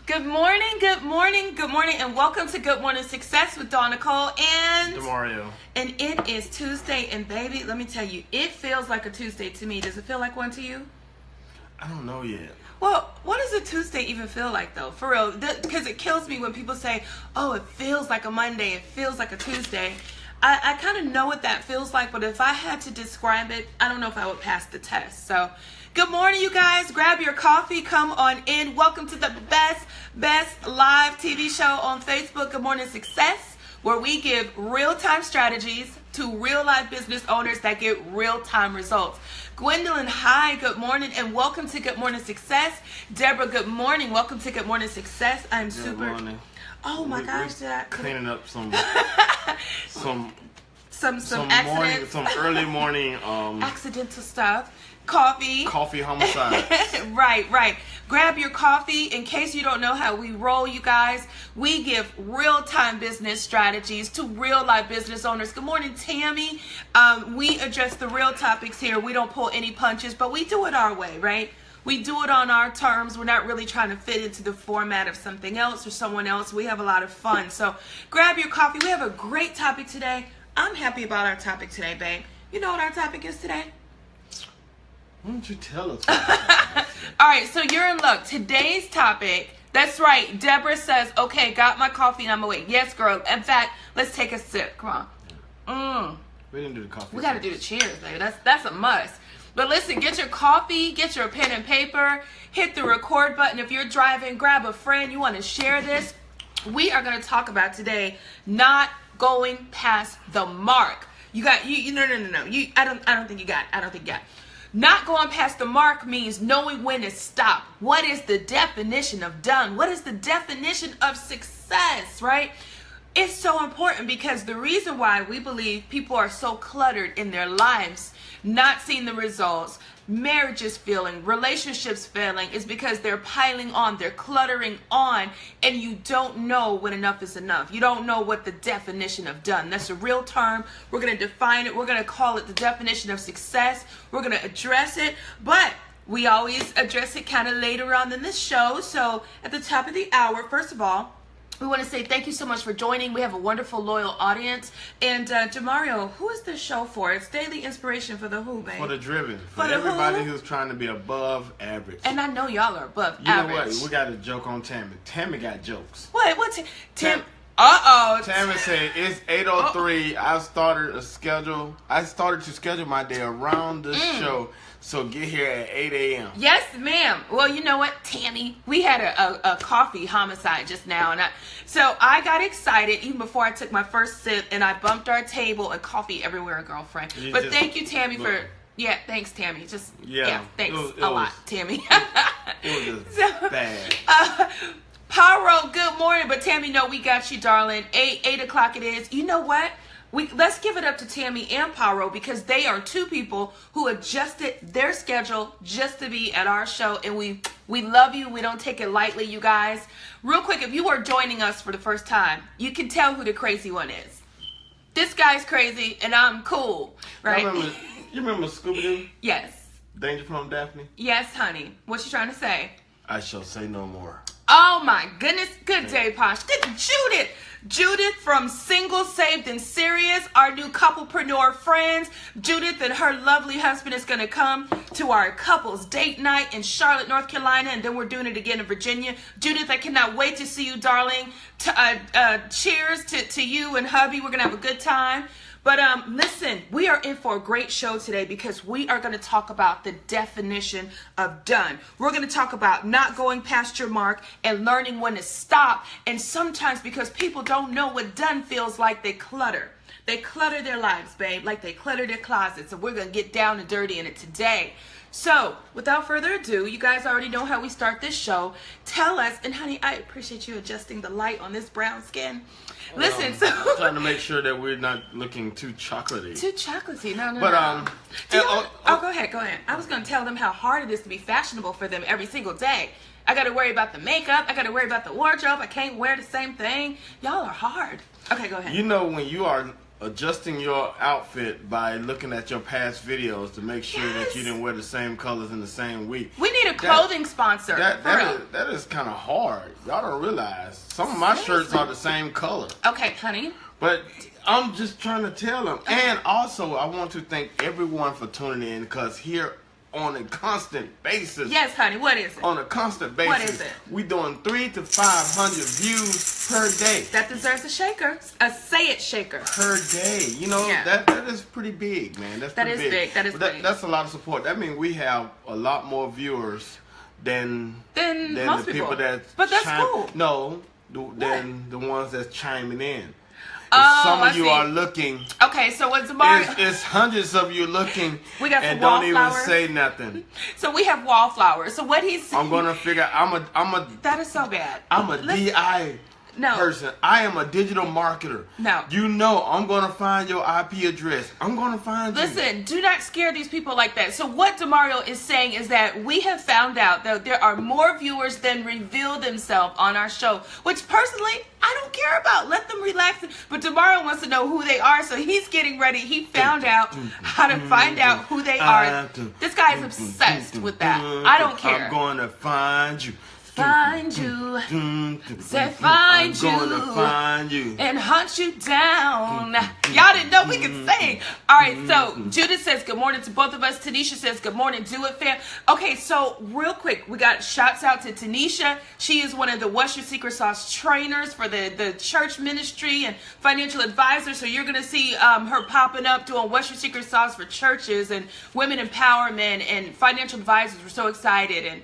Good morning, good morning, good morning, and welcome to Good Morning Success with Nicole and Demario. And it is Tuesday, and baby, let me tell you, it feels like a Tuesday to me. Does it feel like one to you? I don't know yet. Well, what does a Tuesday even feel like, though? For real, because it kills me when people say, oh, it feels like a Monday, it feels like a Tuesday. I kind of know what that feels like, but if I had to describe it, I don't know if I would pass the test. So, good morning, you guys. Grab your coffee. Come on in. Welcome to the best live TV show on Facebook, Good Morning Success, where we give real-time strategies to real-life business owners that get real-time results. Gwendolyn, hi, good morning, and welcome to Good Morning Success. Deborah, good morning. Welcome to Good Morning Success. I'm super... Morning. Oh my gosh, did I cleaning up some accidents, some early morning accidental stuff. Coffee homicide. Right. Grab your coffee. In case you don't know how we roll, you guys, we give real-time business strategies to real-life business owners. Good morning, Tammy. We address the real topics here. We don't pull any punches, but we do it our way, right? We do it on our terms. We're not really trying to fit into the format of something else or someone else. We have a lot of fun. So grab your coffee. We have a great topic today. I'm happy about our topic today, babe. You know what our topic is today? Why don't you tell us? All right, so you're in luck. Today's topic, that's right. Deborah says, okay, got my coffee and I'm awake. Yes, girl. In fact, let's take a sip. Come on. We didn't do the coffee. We got to do the cheers, baby. That's a must. But listen, get your coffee, get your pen and paper, hit the record button. If you're driving, grab a friend. You want to share this. We are going to talk about today not going past the mark. No. I don't think you got. Not going past the mark means knowing when to stop. What is the definition of done? What is the definition of success, right? It's so important because the reason why we believe people are so cluttered in their lives, not seeing the results, marriages failing, relationships failing, is because they're piling on, they're cluttering on, and you don't know when enough is enough. You don't know what the definition of done. That's a real term. We're going to define it. We're going to call it the definition of success. We're going to address it, but we always address it kind of later on in the show. So at the top of the hour, first of all, we want to say thank you so much for joining. We have a wonderful, loyal audience. And Demario, who is this show for? It's daily inspiration for the who, babe? For the driven. For who? everybody who's trying to be above average. And I know y'all are above average. You know what? We got a joke on Tammy. Tammy got jokes. What? Tim? Uh-oh. Tammy said, it's 8:03. I started to schedule my day around the show. So get here at 8 a.m. Yes, ma'am. Well, you know what, Tammy? We had a coffee homicide just now. So I got excited even before I took my first sip, and I bumped our table and coffee everywhere, girlfriend. But thank you, Tammy, for... Yeah, thanks, Tammy. Thanks a lot, Tammy. It was just bad. Paro, good morning. But Tammy, no, we got you, darling. 8 o'clock it is. You know what? Let's give it up to Tammy and Paro because they are two people who adjusted their schedule just to be at our show, and we love you. We don't take it lightly, you guys. Real quick, if you are joining us for the first time, you can tell who the crazy one is. This guy's crazy, and I'm cool, right? You remember Scooby-Doo? Yes. Danger from Daphne? Yes, honey. What you trying to say? I shall say no more. Oh, my goodness. Good day, Posh. Good. Judith from Single, Saved, and Serious, our new couplepreneur friends. Judith and her lovely husband is going to come to our couples date night in Charlotte, North Carolina, and then we're doing it again in Virginia. Judith, I cannot wait to see you, darling. Cheers to you and hubby. We're going to have a good time. But listen, we are in for a great show today because we are going to talk about the definition of done. We're going to talk about not going past your mark and learning when to stop. And sometimes because people don't know what done feels like, they clutter. They clutter their lives, babe, like they clutter their closets. And we're going to get down and dirty in it today. So, without further ado, you guys already know how we start this show. Tell us, and honey, I appreciate you adjusting the light on this brown skin. Listen, I'm trying to make sure that we're not looking too chocolatey. Too chocolatey, no. But go ahead. I was gonna tell them how hard it is to be fashionable for them every single day. I gotta worry about the makeup. I gotta worry about the wardrobe. I can't wear the same thing. Y'all are hard. Okay, go ahead. You know when you are adjusting your outfit by looking at your past videos to make sure that Yes. you didn't wear the same colors in the same week. We need a clothing sponsor. That is kind of hard. Y'all don't realize. Some of my shirts are the same color. Okay, honey. But I'm just trying to tell them. And also, I want to thank everyone for tuning in, because here on a constant basis. Yes, honey. What is it? On a constant basis. What is it? We doing 300 to 500 views per day. That deserves a shaker. A say it shaker. Per day. You know, Yeah. that is pretty big, man. That's That pretty is big. That is big. That's a lot of support. That means we have a lot more viewers than most the people that But that's cool. No, than the ones that's chiming in. Oh, Some I of you see. are looking. Okay, so what's Demario? It's hundreds of you looking. We got some and don't even wallflowers. say nothing. So we have wallflowers. So what he's I'm gonna figure. That is so bad. I'm a DI No. person. I am a digital marketer. No. You know I'm gonna find your IP address. I'm gonna find you. Listen, do not scare these people like that. So what Demario is saying is that we have found out that there are more viewers than reveal themselves on our show, which personally I don't care about. Let them relax. But Demario wants to know who they are, so he's getting ready. He found out how to find out who they are. This guy is obsessed with that. I don't care. I'm gonna find you. Find you. Say find you. I'm gonna find you. And hunt you down. Y'all didn't know we could sing. All right, so Judith says good morning to both of us. Tanisha says good morning. Do it, fam. Okay, so real quick, we got shouts out to Tanisha. She is one of the What's Your Secret Sauce trainers for the church ministry and financial advisor. So you're gonna see her popping up doing What's Your Secret Sauce for churches and women empowerment and financial advisors. We're so excited. And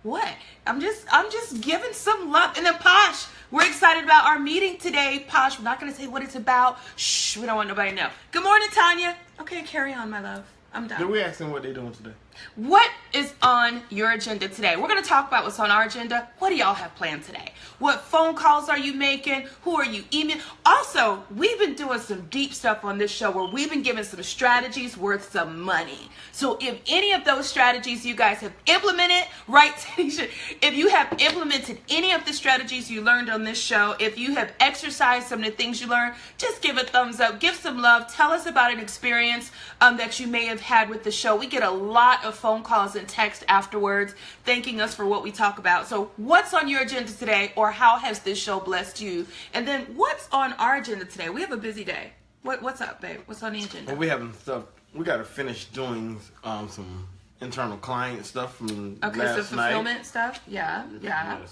what? I'm just giving some love. And then Posh, we're excited about our meeting today. Posh, we're not going to say what it's about. Shh, we don't want nobody to know. Good morning, Tanya. Okay, carry on, my love. I'm done. Did we ask them what they're doing today? What is on your agenda today? We're going to talk about what's on our agenda. What do y'all have planned today? What phone calls are you making? Who are you emailing? Also, we've been doing some deep stuff on this show where we've been giving some strategies worth some money. So if any of those strategies you guys have implemented, right, Tanisha? If you have implemented any of the strategies you learned on this show, if you have exercised some of the things you learned, just give a thumbs up, give some love, tell us about an experience that you may have had with the show. We get a lot of phone calls and text afterwards thanking us for what we talk about. So what's on your agenda today, or how has this show blessed you? And then what's on our agenda today? We have a busy day. What's up, babe? What's on the agenda? Well, we having stuff. We got to finish doing some internal client stuff from Okay, last so fulfillment night. stuff? Yeah.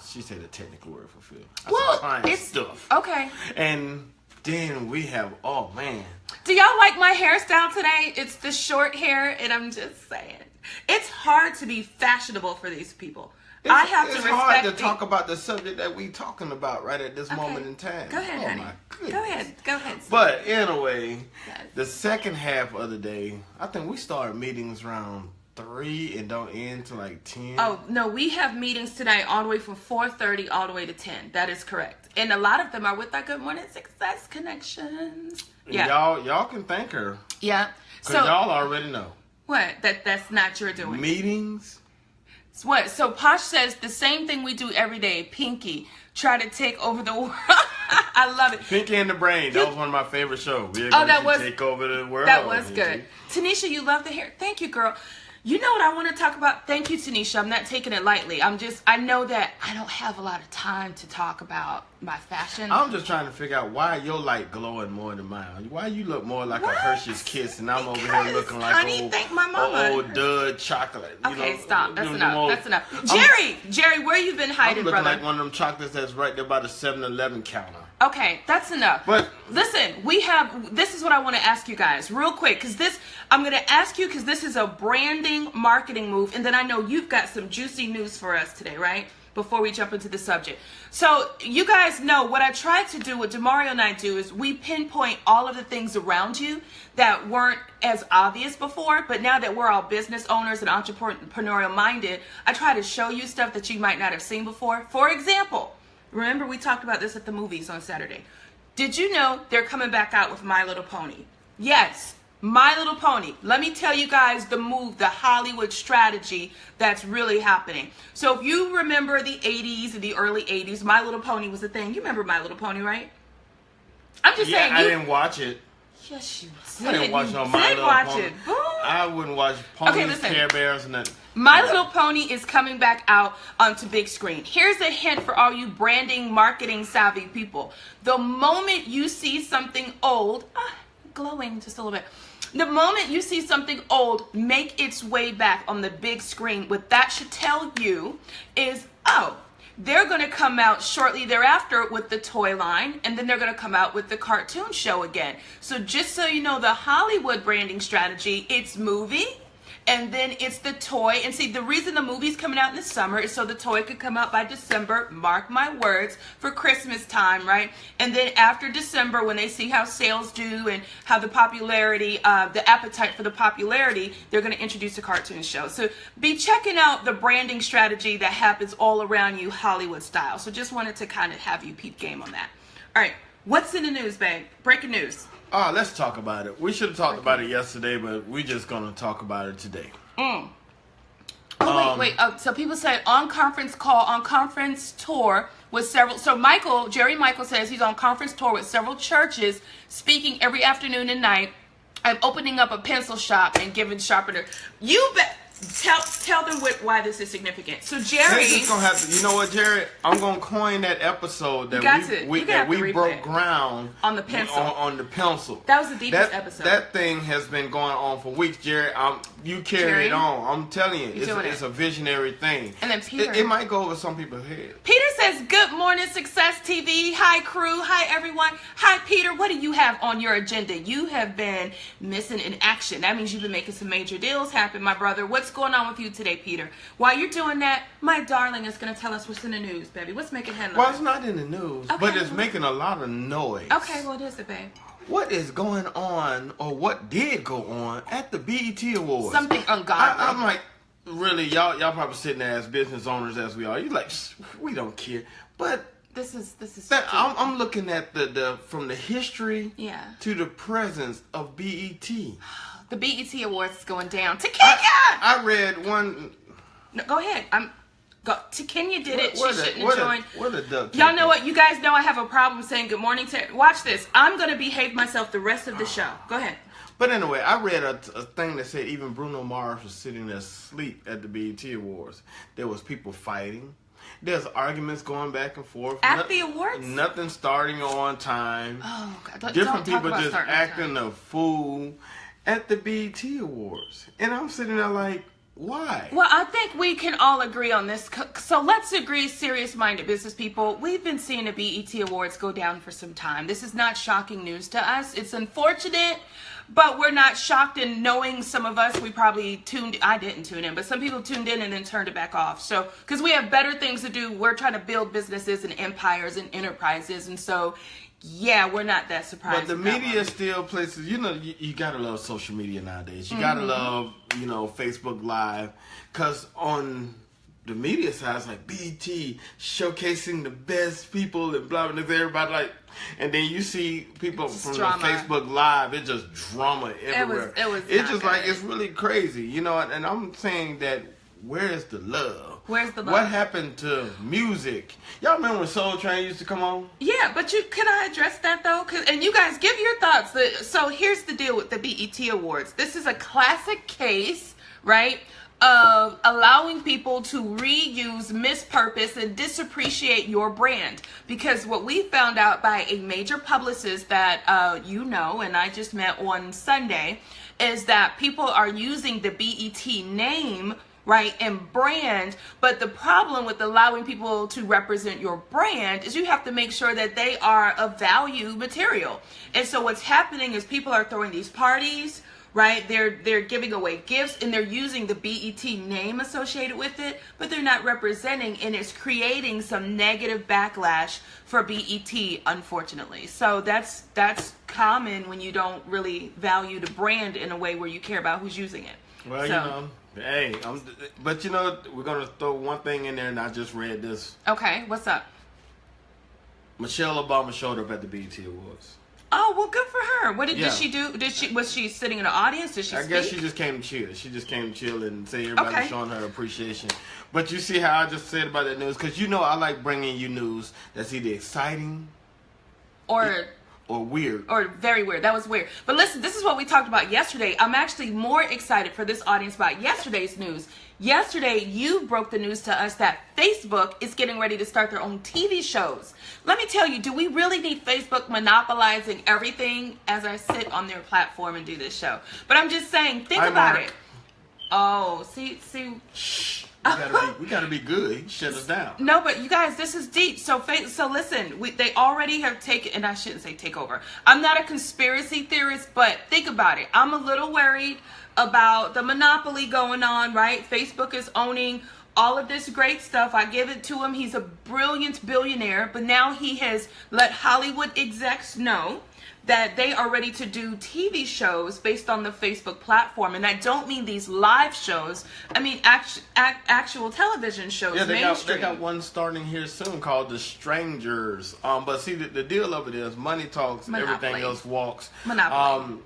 She said the technical word fulfill. Well, client it's stuff. Okay. And then we have, oh man. Do y'all like my hairstyle today? It's the short hair, and I'm just saying. It's hard to be fashionable for these people. I have to respect. It's hard to talk about the subject that we talking about right at this moment in time. Go ahead, honey. My goodness. Go ahead. But anyway, Yes. the second half of the day, I think we start meetings around 3 and don't end till like 10. Oh, no, we have meetings tonight all the way from 4:30 all the way to 10. That is correct. And a lot of them are with our Good Morning Success connections. Yeah. Y'all can thank her. Yeah. Because So y'all already know. what? That's not your doing. Meetings. What? So Posh says the same thing we do every day. Pinky, try to take over the world. I love it. Pinky and the Brain. That was one of my favorite shows. We're that going was- to take over the world. That was good. Tanisha, you love the hair. Thank you, girl. You know what I want to talk about? Thank you, Tanisha. I'm not taking it lightly. I know that I don't have a lot of time to talk about my fashion. I'm just trying to figure out why your light glowing more than mine. Why you look more like What? a Hershey's Kiss and I'm over Because, here looking like honey, thank my mama. old Dud chocolate. You Okay, know, stop. That's you enough. know, That's enough. Jerry, where you been I'm hiding, looking brother? like one of them chocolates that's right there by the 7-Eleven counter. Okay, that's enough. But listen, this is what I want to ask you guys real quick, because I'm going to ask you because this is a branding marketing move, and then I know you've got some juicy news for us today, right? Before we jump into the subject. So you guys know what I tried to do, what Demario and I do, is we pinpoint all of the things around you that weren't as obvious before, but now that we're all business owners and entrepreneurial minded, I try to show you stuff that you might not have seen before. For example, remember we talked about this at the movies on Saturday. Did you know they're coming back out with My Little Pony? Yes, My Little Pony. Let me tell you guys the move, the Hollywood strategy that's really happening. So if you remember the 80s and the early 80s, My Little Pony was a thing. You remember My Little Pony, right? I'm just saying. I didn't watch it. Yes, you I didn't watch no My Little Pony. Boo. I wouldn't watch Ponies, Care Bears, and nothing. My Little Pony is coming back out onto big screen. Here's a hint for all you branding, marketing savvy people. The moment you see something old, glowing just a little bit. The moment you see something old make its way back on the big screen, what that should tell you is, oh, they're going to come out shortly thereafter with the toy line, and then they're going to come out with the cartoon show again. So just so you know, the Hollywood branding strategy, it's movie, and then it's the toy. And see, the reason the movie's coming out in the summer is so the toy could come out by December, mark my words, for Christmas time, right? And then after December, when they see how sales do and how the popularity, the appetite for the popularity, they're going to introduce a cartoon show. So be checking out the branding strategy that happens all around you, Hollywood style. So just wanted to kind of have you peep game on that. All right, what's in the news, babe? Breaking news. Let's talk about it. We should have talked about it yesterday, but we're just going to talk about it today. Wait. So people said on conference tour with several. So Jerry Michael says he's on conference tour with several churches, speaking every afternoon and night. I'm opening up a pencil shop and giving sharpener. You bet. Tell them why this is significant. So Jerry, this is gonna have to, you know what, Jerry? I'm gonna coin that episode that we broke ground on the pencil. On the pencil. That was the deepest episode. That thing has been going on for weeks, Jerry. You carry it on. I'm telling you, it's a visionary thing. And then Peter, it might go over some people's heads. Peter says, "Good morning, Success TV. Hi, crew. Hi, everyone. Hi, Peter. What do you have on your agenda? You have been missing in action. That means you've been making some major deals happen, my brother. What's going on with you today, Peter? While you're doing that, my darling is going to tell us what's in the news, baby. What's making headlines? Well, it's not in the news, but it's making a lot of noise. Okay, what is it, babe? What is going on, or what did go on at the BET Awards? Something ungodly. I'm like, really, y'all probably sitting there as business owners as we are. You're like, we don't care. But this is. I'm looking at the from the history to the presence of BET. The BET Awards is going down to Kenya. I read one. No, go ahead. To Kenya did it. She shouldn't have joined. What a duck. Y'all know what? You guys know I have a problem saying good morning to. Watch this. I'm gonna behave myself the rest of the show. Go ahead. But anyway, I read a thing that said even Bruno Mars was sitting there asleep at the BET Awards. There was people fighting. There's arguments going back and forth. At the awards? Nothing starting on time. Oh, God. Different people just acting a fool at the BET Awards. And I'm sitting there like, why? Well, I think we can all agree on this. So let's agree, serious-minded business people. We've been seeing the BET Awards go down for some time. This is not shocking news to us. It's unfortunate, but we're not shocked in knowing some of us, we probably I didn't tune in, but some people tuned in and then turned it back off. So, because we have better things to do. We're trying to build businesses and empires and enterprises. And so, yeah, we're not that surprised. But the media still places, you gotta love social media nowadays. You gotta love, Facebook Live. Because on the media side, it's like BT showcasing the best people and blah, blah, blah, everybody like, and then you see people from the Facebook Live, it's just drama everywhere. It's just like, it's really crazy, and I'm saying that, where is the love? Where's the love? What happened to music? Y'all remember when Soul Train used to come on? Yeah, but can I address that though? And you guys give your thoughts. So here's the deal with the BET Awards. This is a classic case, right, of allowing people to reuse, mispurpose, and disappreciate your brand. Because what we found out by a major publicist that and I just met on Sunday, is that people are using the BET name, right, and brand, but the problem with allowing people to represent your brand is you have to make sure that they are of value material. And so what's happening is people are throwing these parties, right? They're giving away gifts and they're using the BET name associated with it, but they're not representing, and it's creating some negative backlash for BET, unfortunately. So that's common when you don't really value the brand in a way where you care about who's using it. Well, hey, but we're going to throw one thing in there, and I just read this. Okay, what's up? Michelle Obama showed up at the BET Awards. Oh, well, good for her. What did she do? Was she sitting in the audience? Did she speak? I guess she just came to chill. She just came to chill and say everybody's showing her appreciation. But you see how I just said about that news? Because I like bringing you news that's either exciting or or weird. Or very weird. That was weird. But listen, this is what we talked about yesterday. I'm actually more excited for this audience about yesterday's news. Yesterday, you broke the news to us that Facebook is getting ready to start their own TV shows. Let me tell you, do we really need Facebook monopolizing everything as I sit on their platform and do this show? But I'm just saying, think about it. Oh, see. Shh. We gotta be good. He shut us down. No, but you guys, this is deep. So listen, they already have taken, and I shouldn't say take over. I'm not a conspiracy theorist, but think about it. I'm a little worried about the monopoly going on, right? Facebook is owning all of this great stuff. I give it to him. He's a brilliant billionaire, but now he has let Hollywood execs know that they are ready to do TV shows based on the Facebook platform. And I don't mean these live shows. I mean actual television shows. Yeah, they mainstream. got one starting here soon called The Strangers. But see, the deal of it is money talks, Monopoly. everything else walks. Monopoly.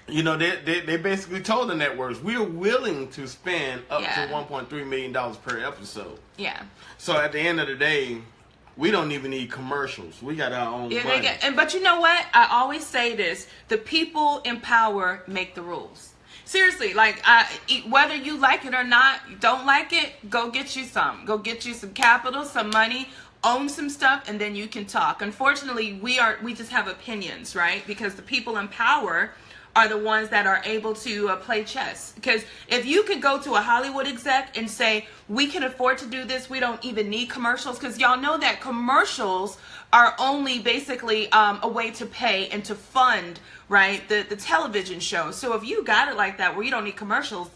You know, they basically told the networks, we're willing to spend up to $1.3 million per episode. Yeah. So at the end of the day, we don't even need commercials. We got our own money. But you know what? I always say this. The people in power make the rules. Seriously, like, whether you like it or not, you don't like it, go get you some. Go get you some capital, some money, own some stuff, and then you can talk. Unfortunately, we just have opinions, right? Because the people in power are the ones that are able to play chess. Because if you could go to a Hollywood exec and say, we can afford to do this, we don't even need commercials, because y'all know that commercials are only basically a way to pay and to fund, right, the television show. So if you got it like that, where you don't need commercials,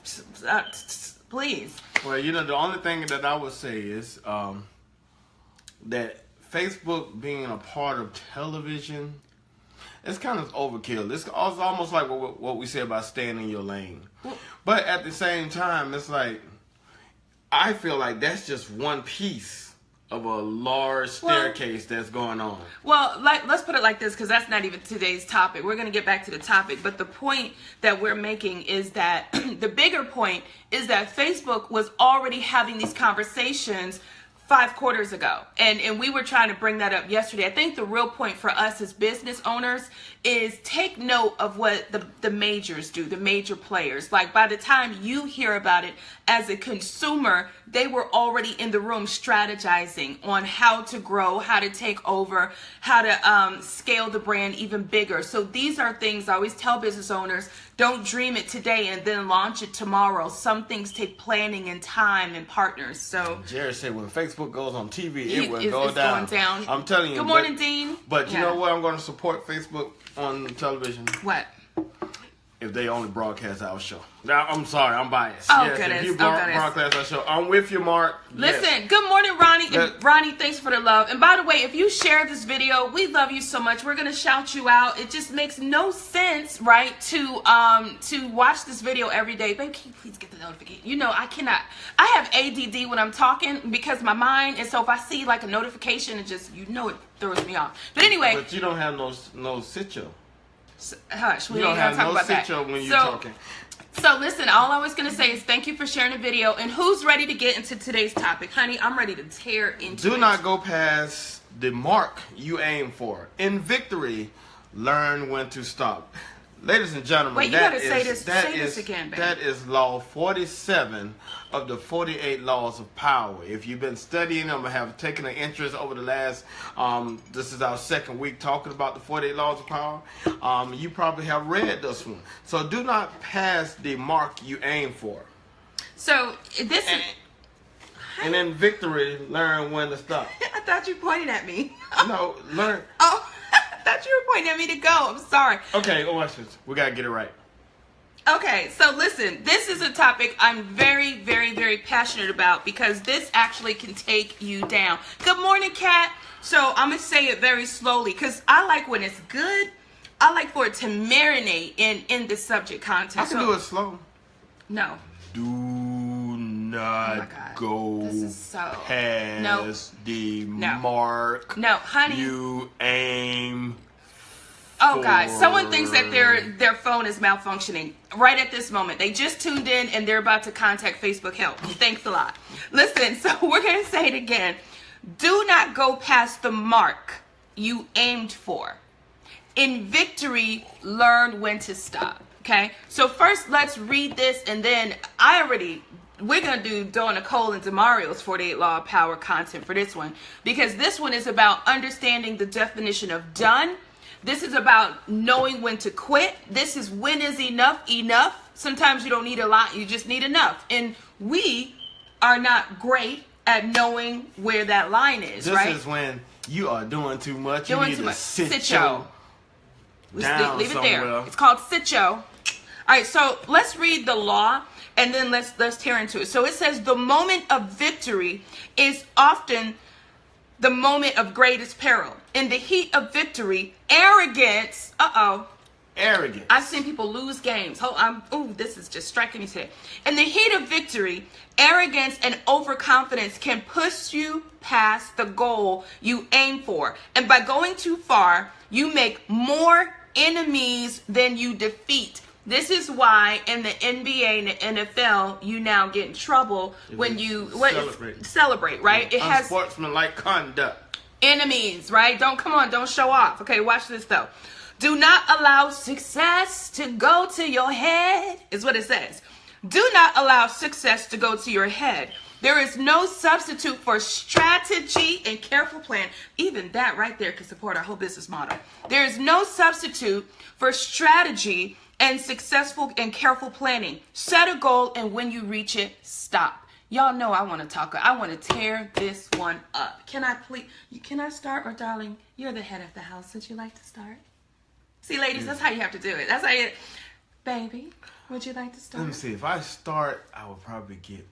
please. Well, you know, the only thing that I would say is that Facebook being a part of television, it's kind of overkill. It's almost like what we say about staying in your lane. But at the same time, it's like, I feel like that's just one piece of a large staircase that's going on. Well, let's put it like this, because that's not even today's topic. We're going to get back to the topic. But the point that we're making is that the bigger point is that Facebook was already having these conversations 5 quarters ago. And we were trying to bring that up yesterday. I think the real point for us as business owners is take note of what the majors do, the major players. Like, by the time you hear about it as a consumer, they were already in the room strategizing on how to grow, how to take over, how to scale the brand even bigger. So these are things I always tell business owners, don't dream it today and then launch it tomorrow. Some things take planning and time and partners. So Jared said when Facebook goes on TV, it will go down. Going down. I'm telling you. Good morning, Dean. But you know what? I'm going to support Facebook on television. What? If they only broadcast our show. Now, I'm sorry, I'm biased. Oh, yes, goodness. If you broadcast our show, I'm with you, Mark. Listen, yes. Good morning, Ronnie. And Ronnie, thanks for the love. And by the way, if you share this video, we love you so much. We're gonna shout you out. It just makes no sense, right, to watch this video every day. Babe, can you please get the notification? You know, I cannot. I have ADD when I'm talking because my mind, and so if I see like a notification, it just, you know, it throws me off. But anyway. But you don't have no sitio. Hush, we you ain't don't gonna have talk no about sitio that. when you're talking. So listen, all I was going to say is thank you for sharing the video. And who's ready to get into today's topic? Honey, I'm ready to tear into it. Do not go past the mark you aim for. In victory, learn when to stop. Ladies and gentlemen, wait, you got to say this again, baby. That is law 47 of the 48 laws of power. If you've been studying them or have taken an interest over the last, this is our second week talking about the 48 laws of power, you probably have read this one. So do not pass the mark you aim for. So this is... And in victory, learn when to stop. I thought you pointed at me. No, learn. Oh, I thought you were pointing at me to go. I'm sorry. Okay, watch this. We got to get it right. Okay, so listen, this is a topic I'm very, very, very passionate about because this actually can take you down. Good morning, Kat. So I'm going to say it very slowly because I like when it's good. I like for it to marinate in the subject content. I can do it slow. No. Do not go past the mark. No, honey. You aim. Oh God! Someone thinks that their phone is malfunctioning right at this moment. They just tuned in and they're about to contact Facebook help. Thanks a lot. Listen, so we're gonna say it again. Do not go past the mark you aimed for. In victory, learn when to stop. Okay, so first let's read this, and then we're going to do Nicole and Demario's 48 Law of Power content for this one, because this one is about understanding the definition of done. This is about knowing when to quit. This is when is enough enough. Sometimes you don't need a lot, you just need enough. And we are not great at knowing where that line is, right? This is when you are doing too much. Doing you need too to much. sit Yo. down Leave it somewhere. there. It's called sit yo. All right, so let's read the law, and then let's tear into it. So it says the moment of victory is often the moment of greatest peril. In the heat of victory, arrogance. Arrogance. I've seen people lose games. This is just striking me today. In the heat of victory, arrogance and overconfidence can push you past the goal you aim for. And by going too far, you make more enemies than you defeat. This is why in the NBA and the NFL, you now get in trouble when you celebrate, right? It has unsportsmanlike conduct. Enemies, right? Don't show off. Okay, watch this though. Do not allow success to go to your head, is what it says. Do not allow success to go to your head. There is no substitute for strategy and careful plan. Even that right there can support our whole business model. There is no substitute for strategy and successful and careful planning. Set a goal, and when you reach it, stop. Y'all know I want to talk. I want to tear this one up. Can I start, or darling, you're the head of the house. Would you like to start? See, ladies, that's how you have to do it. That's how you, baby, would you like to start? Let me see. If I start, I will probably get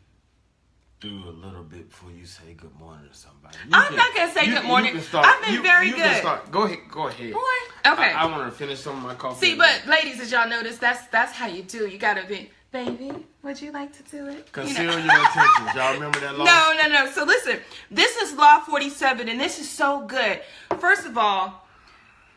through a little bit before you say good morning to somebody. I'm not going to say good morning. I've been very good. Can start. Go ahead. Boy, okay. I want to finish some of my coffee. See, but ladies, as y'all notice, that's how you do. You got to be, baby, would you like to do it? Conceal your intentions. Y'all remember that law? No. So listen, this is Law 47, and this is so good. First of all,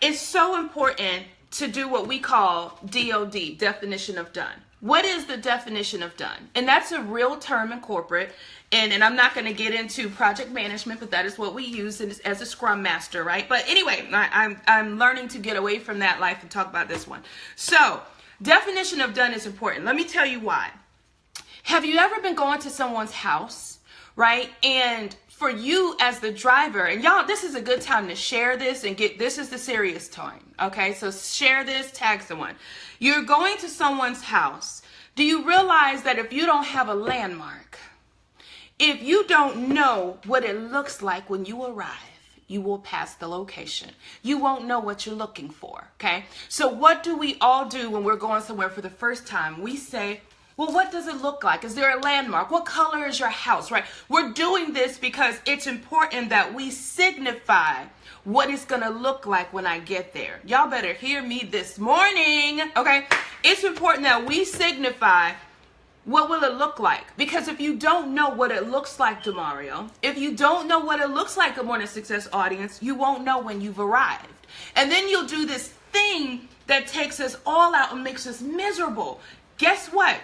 it's so important to do what we call DOD, definition of done. What is the definition of done? And that's a real term in corporate. And I'm not going to get into project management, but that is what we use as a scrum master, right? But anyway, I'm learning to get away from that life and talk about this one. So definition of done is important. Let me tell you why. Have you ever been going to someone's house, right? And for you as the driver, and y'all, this is a good time to share this and this is the serious time, okay? So share this, tag someone. You're going to someone's house. Do you realize that if you don't have a landmark, if you don't know what it looks like when you arrive, you will pass the location. You won't know what you're looking for, okay? So what do we all do when we're going somewhere for the first time? We say, well, what does it look like? Is there a landmark? What color is your house, right? We're doing this because it's important that we signify what it's going to look like when I get there. Y'all better hear me this morning, okay? It's important that we signify what will it look like? Because if you don't know what it looks like, Demario, if you don't know what it looks like, Good Morning Success audience, you won't know when you've arrived. And then you'll do this thing that takes us all out and makes us miserable. Guess what?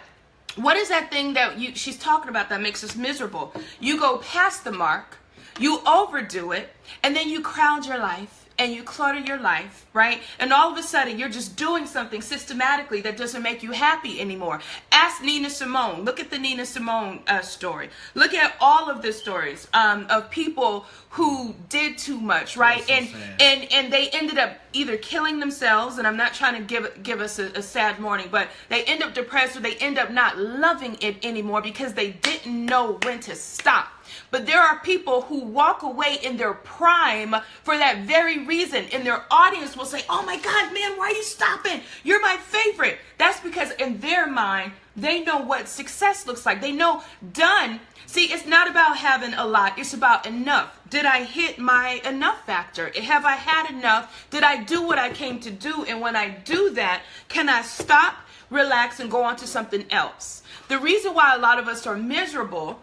What is that thing that she's talking about that makes us miserable? You go past the mark, you overdo it, and then you crowd your life and you clutter your life, right? And all of a sudden you're just doing something systematically that doesn't make you happy anymore. Ask Nina Simone. Look at the Nina Simone story. Look at all of the stories of people who did too much, right? So and they ended up either killing themselves, and I'm not trying to give us a sad morning, but they end up depressed, or they end up not loving it anymore because they didn't know when to stop. But there are people who walk away in their prime for that very reason. And their audience will say, oh my God, man, why are you stopping? You're my favorite. That's because in their mind, they know what success looks like. They know done. See, it's not about having a lot. It's about enough. Did I hit my enough factor? Have I had enough? Did I do what I came to do? And when I do that, can I stop, relax, and go on to something else? The reason why a lot of us are miserable,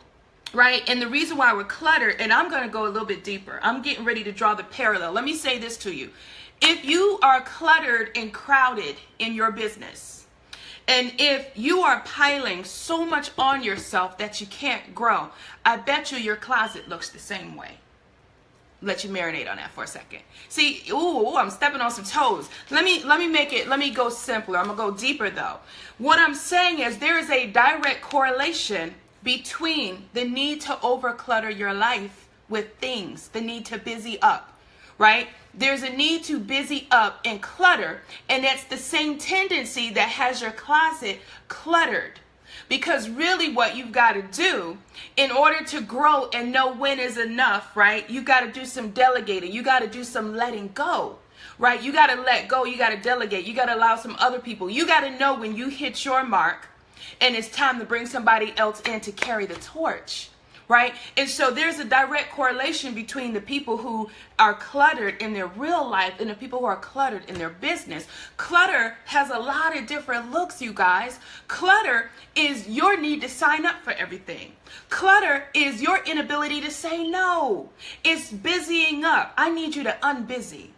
right? And the reason why we're cluttered, and I'm going to go a little bit deeper. I'm getting ready to draw the parallel. Let me say this to you. If you are cluttered and crowded in your business, and if you are piling so much on yourself that you can't grow, I bet you your closet looks the same way. let you marinate on that for a second. See, ooh, I'm stepping on some toes. Let me go simpler. I'm gonna go deeper though. What I'm saying is there is a direct correlation between the need to overclutter your life with things, the need to busy up, right? There's a need to busy up and clutter, and that's the same tendency that has your closet cluttered. Because really what you've got to do in order to grow and know when is enough, right? You got to do some delegating. You got to do some letting go, right? You got to let go. You got to delegate. You got to allow some other people. You got to know when you hit your mark and it's time to bring somebody else in to carry the torch. Right? And so there's a direct correlation between the people who are cluttered in their real life and the people who are cluttered in their business. Clutter has a lot of different looks, you guys. Clutter is your need to sign up for everything. Clutter is your inability to say no. It's busying up. I need you to unbusy.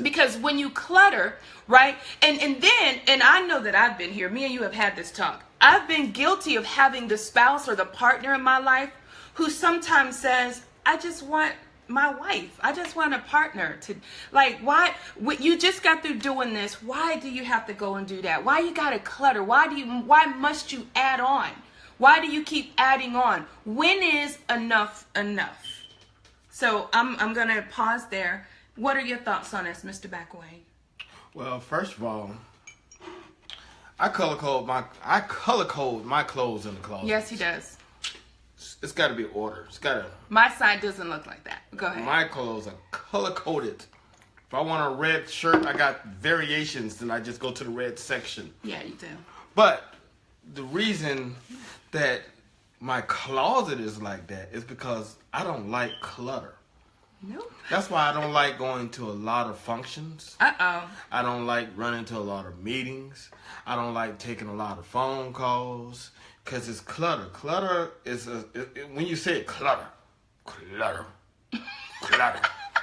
Because when you clutter, right? And I know that I've been here. Me and you have had this talk. I've been guilty of having the spouse or the partner in my life who sometimes says, I just want my wife. I just want a partner to, like, why, you just got through doing this. Why do you have to go and do that? Why you got to clutter? Why must you add on? Why do you keep adding on? When is enough enough? So I'm going to pause there. What are your thoughts on this, Mr. Backway? Well, first of all, I color code my clothes in the closet. Yes, he does. It's got to be ordered. It's got to. My side doesn't look like that. Go ahead. My clothes are color coded. If I want a red shirt, I got variations. Then I just go to the red section. Yeah, you do. But the reason that my closet is like that is because I don't like clutter. Nope. That's why I don't like going to a lot of functions. Uh-oh. I don't like running to a lot of meetings. I don't like taking a lot of phone calls because it's clutter. Clutter is, when you say it, clutter,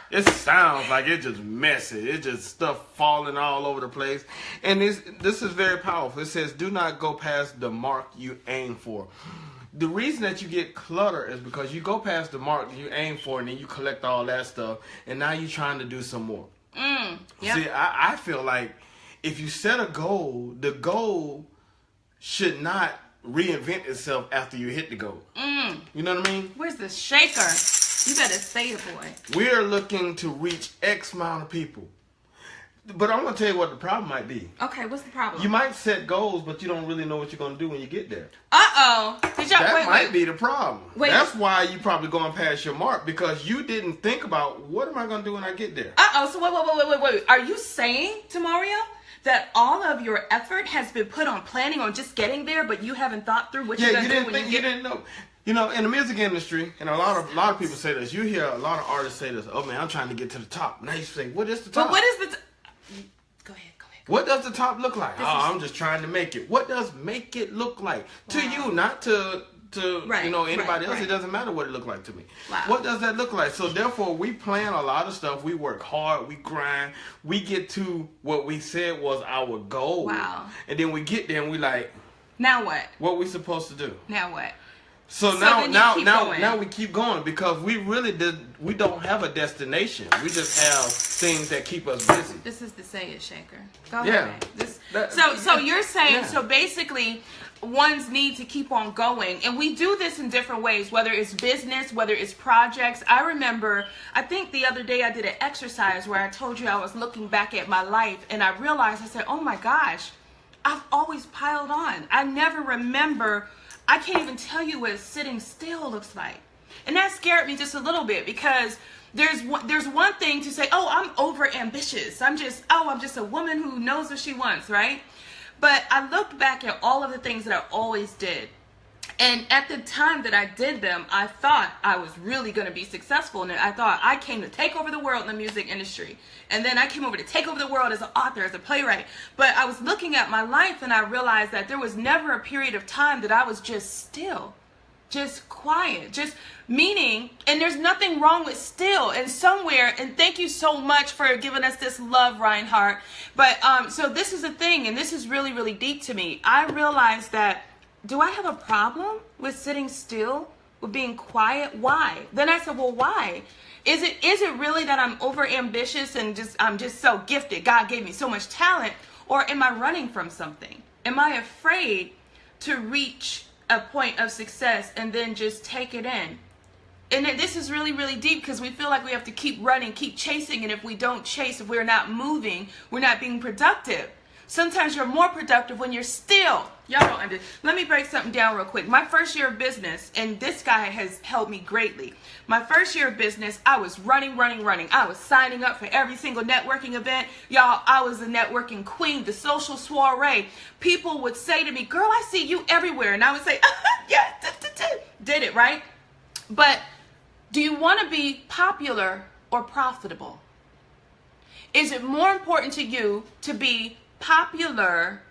it sounds like it's just messy. It's just stuff falling all over the place. And this is very powerful. It says, do not go past the mark you aim for. The reason that you get clutter is because you go past the mark you aim for and then you collect all that stuff and now you're trying to do some more. Yep. See, I feel like if you set a goal, the goal should not reinvent itself after you hit the goal. You know what I mean? Where's the shaker? You better say it, boy. We're looking to reach X amount of people. But I'm going to tell you what the problem might be. Okay, what's the problem? You might set goals, but you don't really know what you're going to do when you get there. Uh-oh. That might be the problem. Wait. That's why you probably going past your mark, because you didn't think about, what am I going to do when I get there? Uh-oh. So wait. Are you saying, Demario, that all of your effort has been put on planning on just getting there, but you haven't thought through what you're going to do when you didn't know? You know, in the music industry, and a lot of people say this, you hear a lot of artists say this, oh man, I'm trying to get to the top. Now you say, what is the top? But what is the Go ahead. What does the top look like? I'm just trying to make it. What does make it look like? Wow. To you, not to anybody else. It doesn't matter what it look like to me. Wow. What does that look like? So therefore, we plan a lot of stuff. We work hard. We grind. We get to what we said was our goal. Wow. And then we get there and we like, now what? What we supposed to do? Now what? So now we keep going because we don't have a destination. We just have things that keep us busy. This is the say it shaker. Go ahead. So you're saying, so basically ones need to keep on going, and we do this in different ways, whether it's business, whether it's projects. I remember, I think the other day I did an exercise where I told you I was looking back at my life and I realized, I said, oh my gosh, I've always piled on. I never remember. I can't even tell you what sitting still looks like. And that scared me just a little bit because there's one thing to say, oh, I'm over ambitious. I'm just a woman who knows what she wants, right? But I looked back at all of the things that I always did. And at the time that I did them, I thought I was really going to be successful. And I thought I came to take over the world in the music industry. And then I came over to take over the world as an author, as a playwright. But I was looking at my life and I realized that there was never a period of time that I was just still, just quiet, just meaning, and there's nothing wrong with still. And somewhere, and thank you so much for giving us this love, Reinhardt. But so this is the thing, and this is really, really deep to me. I realized that, do I have a problem with sitting still, with being quiet? Why? Then I said, well, why? Is it really that I'm over ambitious and I'm just so gifted? God gave me so much talent, or am I running from something? Am I afraid to reach a point of success and then just take it in? And this is really, really deep because we feel like we have to keep running, keep chasing, and if we don't chase, if we're not moving, we're not being productive. Sometimes you're more productive when you're still. Y'all don't understand. Let me break something down real quick. My first year of business, and this guy has helped me greatly. My first year of business, I was running. I was signing up for every single networking event. Y'all, I was the networking queen, the social soiree. People would say to me, girl, I see you everywhere. And I would say, yeah, did it, right? But do you want to be popular or profitable? Is it more important to you to be popular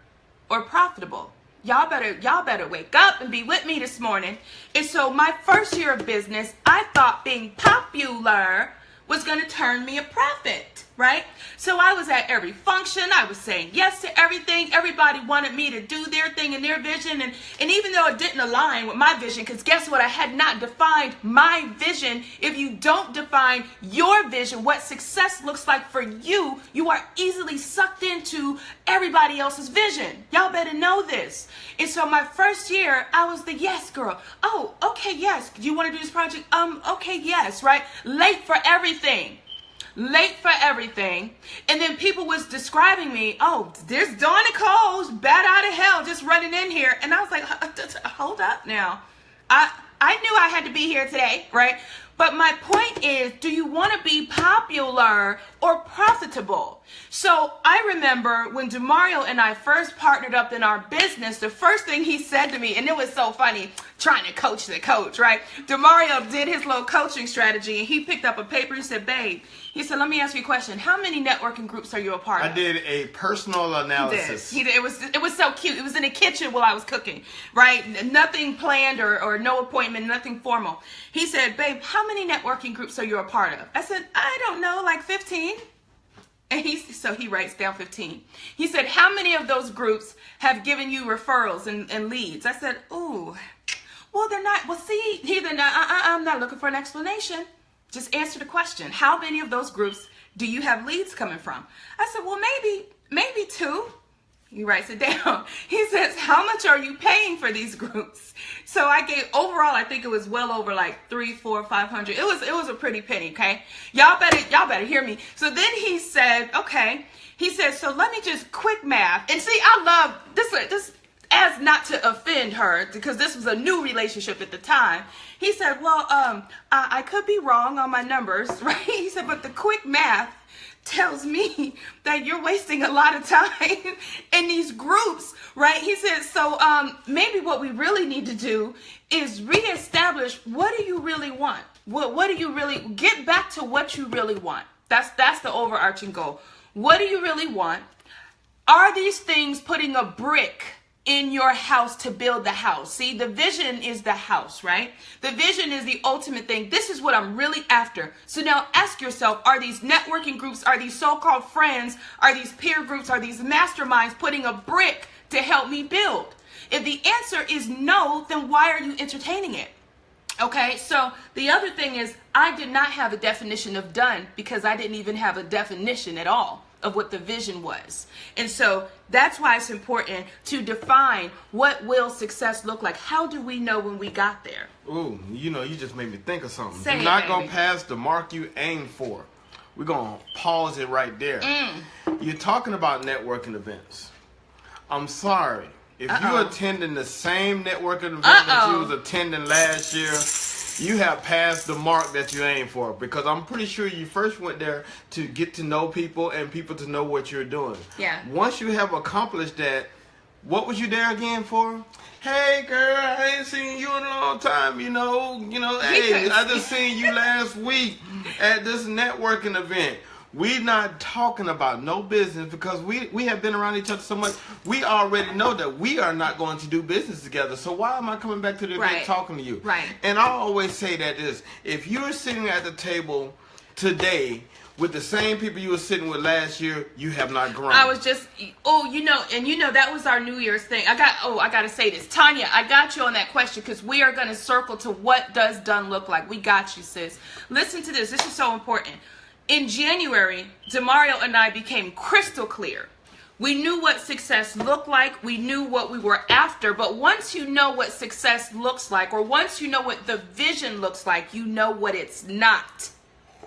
or profitable? Y'all better wake up and be with me this morning. And so my first year of business, I thought being popular was going to turn me a profit, right? So I was at every function. I was saying yes to everything. Everybody wanted me to do their thing and their vision. And even though it didn't align with my vision, because guess what? I had not defined my vision. If you don't define your vision, what success looks like for you, you are easily sucked into everybody else's vision. Y'all better know this. And so my first year, I was the yes girl. Oh, okay, yes. Do you want to do this project? Okay, yes, right? Late for everything. And then people was describing me, oh, there's Nicole, bat out of hell, just running in here. And I was like, hold up now. I knew I had to be here today, right? But my point is, do you want to be popular or profitable? So I remember when Demario and I first partnered up in our business, the first thing he said to me, and it was so funny, trying to coach the coach, right? Demario did his little coaching strategy, and he picked up a paper and said, babe, he said, let me ask you a question. How many networking groups are you a part of? I did a personal analysis. He did. It was so cute. It was in the kitchen while I was cooking, right? Nothing planned or no appointment, nothing formal. He said, babe, how many networking groups are you a part of? I said, I don't know, like 15. And so he writes down 15. He said, how many of those groups have given you referrals and leads? I said, ooh, well, they're not. Well, see, I'm not looking for an explanation. Just answer the question. How many of those groups do you have leads coming from? I said, well, maybe 2. He writes it down. He says, how much are you paying for these groups? So I gave overall, I think it was well over like 300, 400, 500. It was a pretty penny, okay? Y'all better hear me. So then he said, okay. He said, so let me just quick math. And see, I love this as not to offend her, because this was a new relationship at the time. He said, well, I could be wrong on my numbers, right? He said, but the quick math tells me that you're wasting a lot of time in these groups, right? He said, so maybe what we really need to do is reestablish, what do you really want? What do you really, get back to what you really want. That's the overarching goal. What do you really want? Are these things putting a brick in your house to build the house? See, the vision is the house, right? The vision is the ultimate thing. This is what I'm really after. So now ask yourself, are these networking groups, are these so-called friends, are these peer groups, are these masterminds putting a brick to help me build? If the answer is no, then why are you entertaining it? Okay, so the other thing is, I did not have a definition of done because I didn't even have a definition at all of what the vision was. And so that's why it's important to define, what will success look like? How do we know when we got there? Ooh, you just made me think of something. Say You're not going to pass the mark you aim for. We're going to pause it right there. You're talking about networking events. I'm sorry. If you're attending the same networking event that you was attending last year, you have passed the mark that you aim for, because I'm pretty sure you first went there to get to know people and people to know what you're doing. Yeah. Once you have accomplished that, what was you there again for? Hey girl, I ain't seen you in a long time, hey, I just seen you last week at this networking event. We're not talking about no business because we have been around each other so much. We already know that we are not going to do business together. So why am I coming back to the event talking to you? Right. And I always say that is, if you're sitting at the table today with the same people you were sitting with last year, you have not grown. I was just, that was our New Year's thing. I got to say this. Tanya, I got you on that question because we are going to circle to what does done look like. We got you, sis. Listen to this. This is so important. In January, Demario and I became crystal clear. We knew what success looked like. We knew what we were after. But once you know what success looks like, or once you know what the vision looks like, you know what it's not.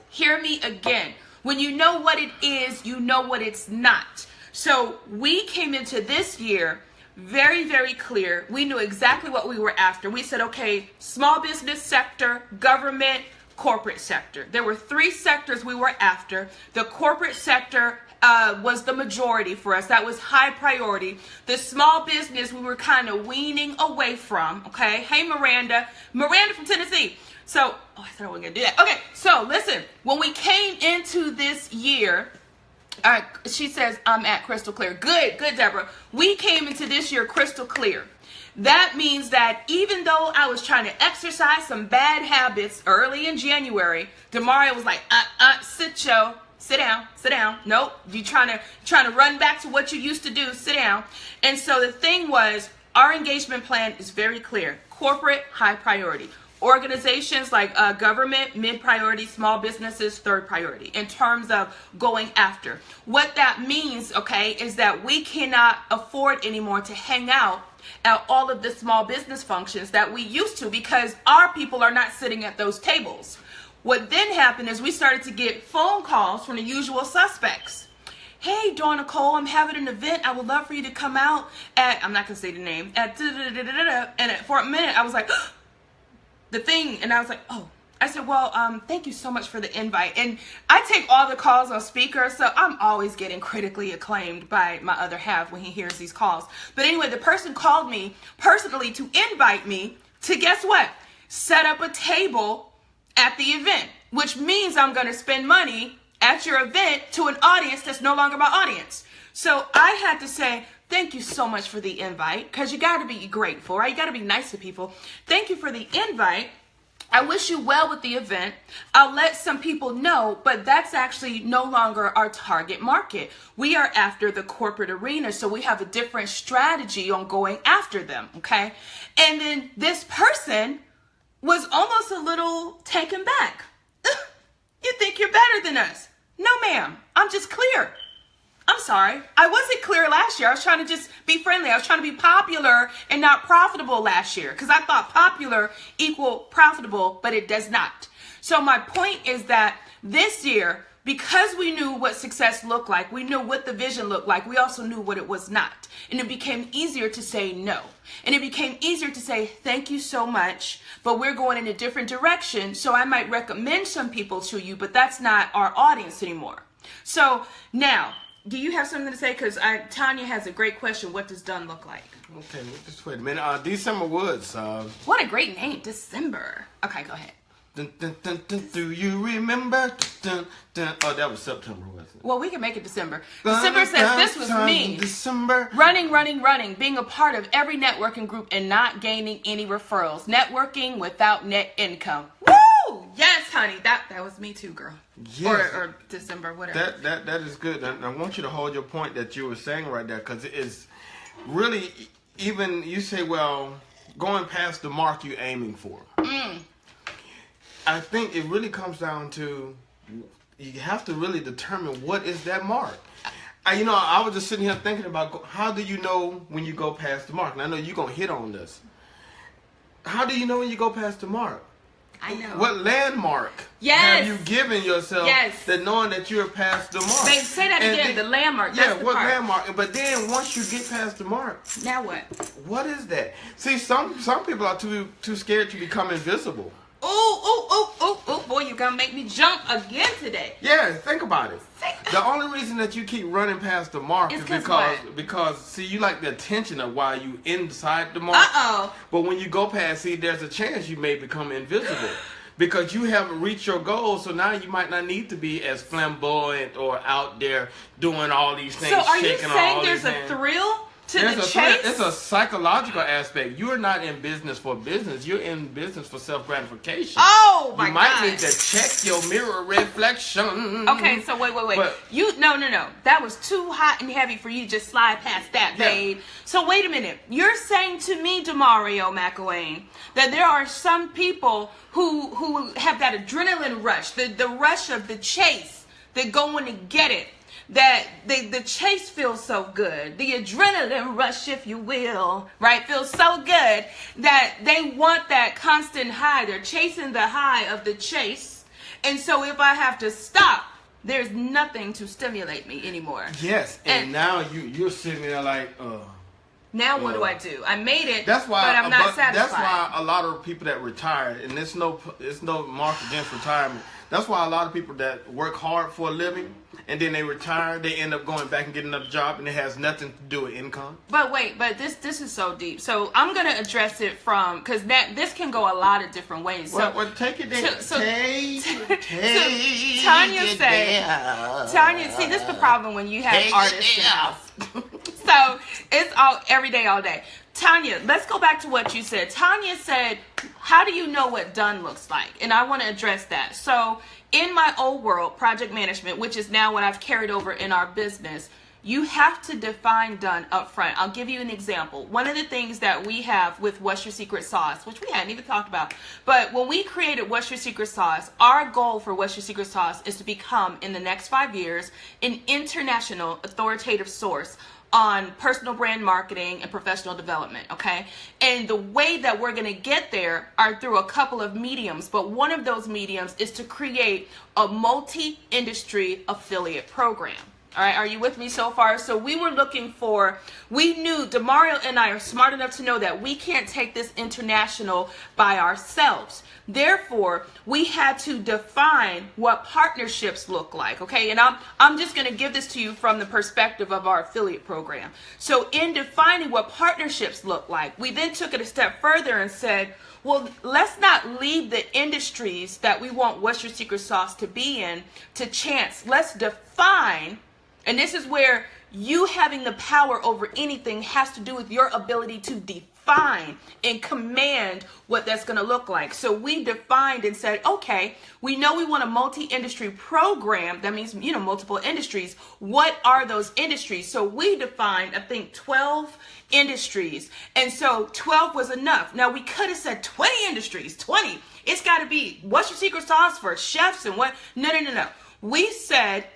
Hear me again. When you know what it is, you know what it's not. So we came into this year very, very clear. We knew exactly what we were after. We said, okay, small business sector, government, corporate sector. There were 3 sectors we were after. The corporate sector was the majority for us. That was high priority. The small business we were kind of weaning away from. Okay. Hey, Miranda from Tennessee. So, I thought I wasn't going to do that. Okay. So listen, when we came into this year, she says, I'm at crystal clear. Good, Deborah. We came into this year crystal clear. That means that even though I was trying to exercise some bad habits early in January, Demario was like, sit down. Nope. You trying to run back to what you used to do. Sit down. And so the thing was, our engagement plan is very clear. Corporate, high priority. Organizations like government, mid-priority, small businesses, third priority in terms of going after. What that means, okay, is that we cannot afford anymore to hang out at all of the small business functions that we used to because our people are not sitting at those tables. What then happened is we started to get phone calls from the usual suspects. Hey, Nicole, I'm having an event. I would love for you to come out at, I'm not going to say the name, at and for a minute I was like, the thing, and I was like, oh. I said, well, thank you so much for the invite. And I take all the calls on speaker, so I'm always getting critically acclaimed by my other half when he hears these calls. But anyway, the person called me personally to invite me to, guess what? Set up a table at the event, which means I'm going to spend money at your event to an audience that's no longer my audience. So I had to say, thank you so much for the invite, because you got to be grateful, right? You got to be nice to people. Thank you for the invite. I wish you well with the event. I'll let some people know, but that's actually no longer our target market. We are after the corporate arena, so we have a different strategy on going after them, okay? And then this person was almost a little taken back. You think you're better than us? No, ma'am. I'm just clear. I'm sorry. I wasn't clear last year. I was trying to just be friendly. I was trying to be popular and not profitable last year because I thought popular equal profitable, but it does not. So my point is that this year, because we knew what success looked like, we knew what the vision looked like, we also knew what it was not. And it became easier to say no. And it became easier to say, thank you so much, but we're going in a different direction. So I might recommend some people to you, but that's not our audience anymore. So now, do you have something to say? Because Tanya has a great question. What does done look like? Okay, just wait a minute. December Woods. What a great name, December. Okay, go ahead. Dun, dun, dun, dun, do you remember? Dun, dun. Oh, that was September, wasn't it? Well, we can make it December. December says this was me. December. Running, being a part of every networking group and not gaining any referrals. Networking without net income. Woo! Yes, honey. That was me too, girl. Yes. Or December, whatever. That is good. And I want you to hold your point that you were saying right there, because it is really, even you say, well, going past the mark you're aiming for. I think it really comes down to, you have to really determine what is that mark. I was just sitting here thinking about, how do you know when you go past the mark? And I know you're going to hit on this. How do you know when you go past the mark? I know. What landmark have you given yourself that knowing that you're past the mark? Babe, say that again, the landmark. That's the what part. Landmark? But then once you get past the mark, now what? What is that? See, some people are too scared to become invisible. Oh, boy, you're going to make me jump again today. Yeah, think about it. The only reason that you keep running past the mark is because, see, you like the attention of why you inside the mark. Uh-oh. But when you go past, see, there's a chance you may become invisible. Because you haven't reached your goal, so now you might not need to be as flamboyant or out there doing all these things. So are you saying there's a thrill to the chase. It's a psychological aspect. You're not in business for business. You're in business for self-gratification. Oh my God! You might need to check your mirror reflection. Okay, so wait. But, No. That was too hot and heavy for you to just slide past that, babe. So wait a minute. You're saying to me, Demario McElwain, that there are some people who have that adrenaline rush, the rush of the chase, that going to get it. That the chase feels so good, the adrenaline rush, if you will, right, feels so good that they want that constant high. They're chasing the high of the chase, and so if I have to stop, there's nothing to stimulate me anymore. Yes, and now you're sitting there like, now what do I do? I made it, that's why, but I'm not satisfied. That's why a lot of people that retire, and it's no mark against retirement. That's why a lot of people that work hard for a living and then they retire, they end up going back and getting another job, and it has nothing to do with income. But this is so deep. So I'm gonna address it from, because this can go a lot of different ways. So well take it there. Tanya, see, this is the problem when you have artists in the house. So it's all every day, all day. Tanya, let's go back to what you said. Tanya said, how do you know what done looks like? And I want to address that. So in my old world, project management, which is now what I've carried over in our business, you have to define done up front. I'll give you an example. One of the things that we have with What's Your Secret Sauce, which we hadn't even talked about, but when we created What's Your Secret Sauce, our goal for What's Your Secret Sauce is to become, in the next 5 years, an international authoritative source on personal brand marketing and professional development, okay? And the way that we're gonna get there are through a couple of mediums, but one of those mediums is to create a multi-industry affiliate program. All right, are you with me so far? So we knew Demario and I are smart enough to know that we can't take this international by ourselves. Therefore, we had to define what partnerships look like, okay? And I'm just going to give this to you from the perspective of our affiliate program. So in defining what partnerships look like, we then took it a step further and said, well, let's not leave the industries that we want What's Your Secret Sauce to be in to chance. Let's define. And this is where you having the power over anything has to do with your ability to define and command what that's going to look like. So we defined and said, okay, we know we want a multi-industry program. That means, multiple industries. What are those industries? So we defined, I think, 12 industries. And so 12 was enough. Now we could have said 20 industries, 20. It's got to be What's Your Secret Sauce for chefs and what? No. We said,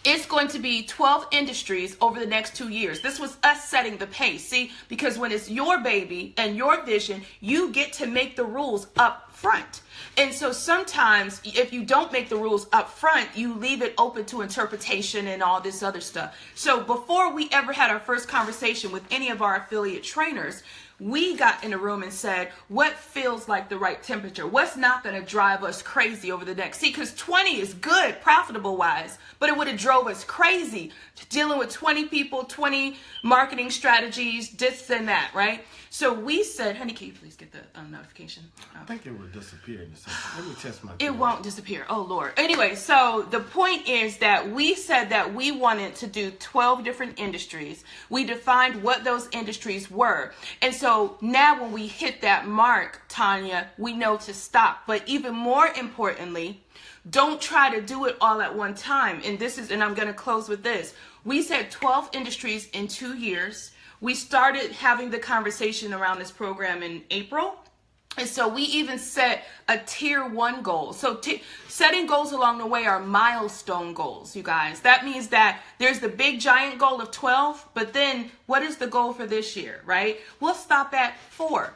it's going to be 12 industries over the next 2 years. This was us setting the pace. See, because when it's your baby and your vision, you get to make the rules up front. And so sometimes if you don't make the rules up front, you leave it open to interpretation and all this other stuff. So before we ever had our first conversation with any of our affiliate trainers, we got in a room and said, what feels like the right temperature? What's not going to drive us crazy over the next? See, because 20 is good, profitable wise, but it would have drove us crazy dealing with 20 people, 20 marketing strategies, this and that, right? So we said, honey, can you please get the notification? I think it will disappear in a second. Let me test my It won't disappear. Oh, Lord. Anyway, so the point is that we said that we wanted to do 12 different industries. We defined what those industries were. And so now when we hit that mark, Tanya, we know to stop. But even more importantly, don't try to do it all at one time. And I'm going to close with this. We said 12 industries in 2 years. We started having the conversation around this program in April. And so we even set a tier 1 goal. So setting goals along the way are milestone goals, you guys. That means that there's the big giant goal of 12, but then what is the goal for this year, right? We'll stop at 4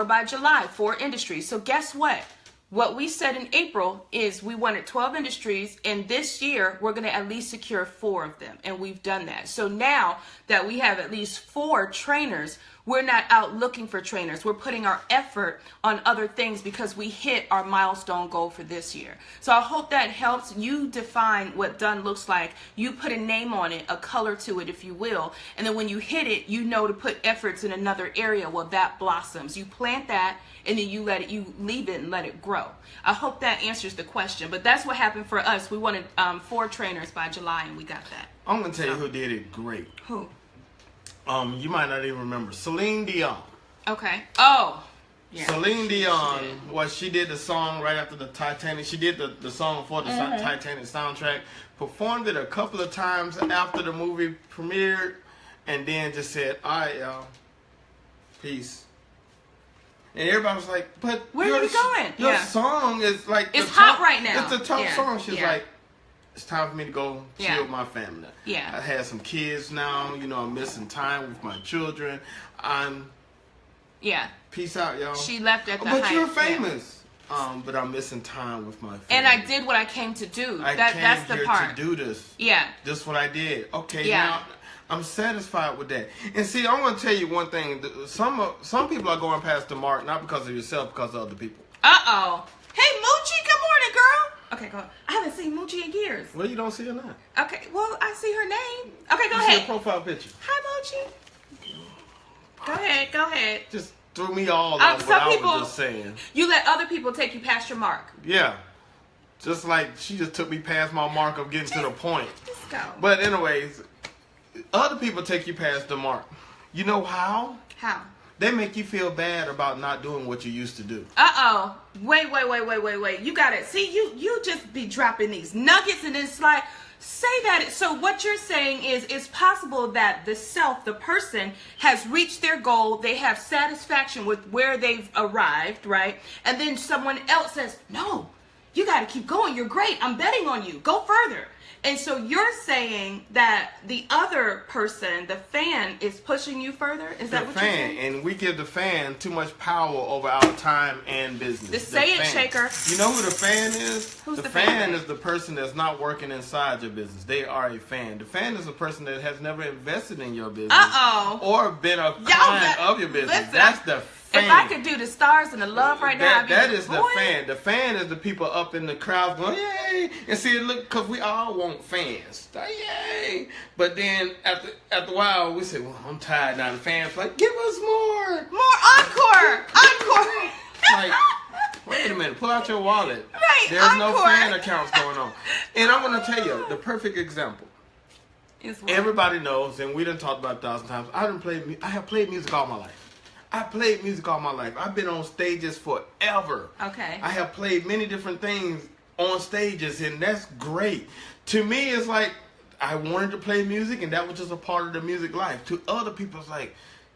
by July, 4 industries. So guess what? What we said in April is we wanted 12 industries, and this year we're going to at least secure 4 of them, and we've done that. So now that we have at least 4 trainers, we're not out looking for trainers. We're putting our effort on other things because we hit our milestone goal for this year. So I hope that helps you define what done looks like. You put a name on it, a color to it, if you will. And then when you hit it, you know to put efforts in another area. Well, that blossoms. You plant that, and then you leave it and let it grow. I hope that answers the question. But that's what happened for us. We wanted 4 trainers by July, and we got that. I'm going to tell you who did it great. Who? You might not even remember Celine Dion. Okay. Oh. Yeah. Celine Dion, she did the song right after the Titanic. She did the song for the Titanic soundtrack, performed it a couple of times after the movie premiered, and then just said, "All right, y'all, peace." And everybody was like, "But where are you going? Your song is like it's hot right now. It's a tough song." She's like, "It's time for me to go chill with my family. Yeah, I had some kids now. I'm missing time with my children. Peace out, y'all." She left at the But height. you're famous. But I'm missing time with my family. And I did what I came to do. That's the part. To do this. Yeah. This is what I did. Okay, now I'm satisfied with that. And see, I'm going to tell you one thing. Some people are going past the mark, not because of yourself, because of other people. Uh-oh. Hey, Moochie, good morning, girl. Okay, go ahead. I haven't seen Moochie in years. Well, you don't see her now. Okay, well, I see her name. Okay, go you ahead. See her profile picture. Hi, Moochie. Go ahead. Just threw me all off what I was just saying. You let other people take you past your mark. Yeah. Just like she just took me past my mark of getting to the point. Just go. But anyways, other people take you past the mark. You know how? How? They make you feel bad about not doing what you used to do. Uh-oh. Wait. You got it. See, you just be dropping these nuggets and it's like, say that. So what you're saying is it's possible that the person has reached their goal. They have satisfaction with where they've arrived, right? And then someone else says, no, you got to keep going. You're great. I'm betting on you. Go further. And so you're saying that the other person, the fan, is pushing you further? Is that what you're saying? And we give the fan too much power over our time and business. The say it, shaker. You know who the fan is? Who's the fan is the person that's not working inside your business. They are a fan. The fan is a person that has never invested in your business. Or been a client of your business. Listen, that's the fan. If I could do the stars and the love right now, that is the fan. The fan is the people up in the crowd going, yay! And see, look, because we all want fans. Like, yay! But then after a while, we say, well, I'm tired now. The fans like, give us more. More encore. Encore. Like, wait a minute. Pull out your wallet. Right. There's encore. no fan accounts going on. And I'm going to tell you, the perfect example. Everybody knows, and we done talked about it 1,000 times, I have played music all my life. I played music all my life. I've been on stages forever. Okay. I have played many different things on stages, and that's great. To me, it's like I wanted to play music, and that was just a part of the music life. To other people, it's like,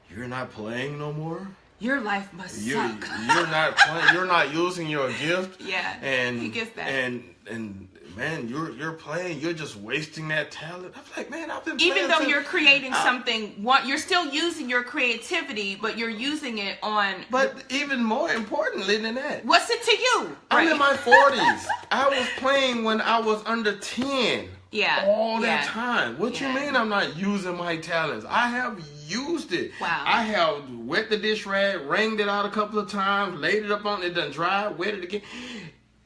you're not playing no more? Your life must suck. You're not playing. You're not using your gift. Yeah, and he gets that. And man, you're playing. You're just wasting that talent. I'm like, man, I've been playing. Even though you're creating something, you're still using your creativity, but you're using it on. But even more importantly than that, what's it to you? I'm in my 40s. I was playing when I was under 10. Yeah. All that time. What you mean I'm not using my talents? I have used it. Wow. I have wet the dish rag, wringed it out a couple of times, laid it up on it, done dry, wet it again.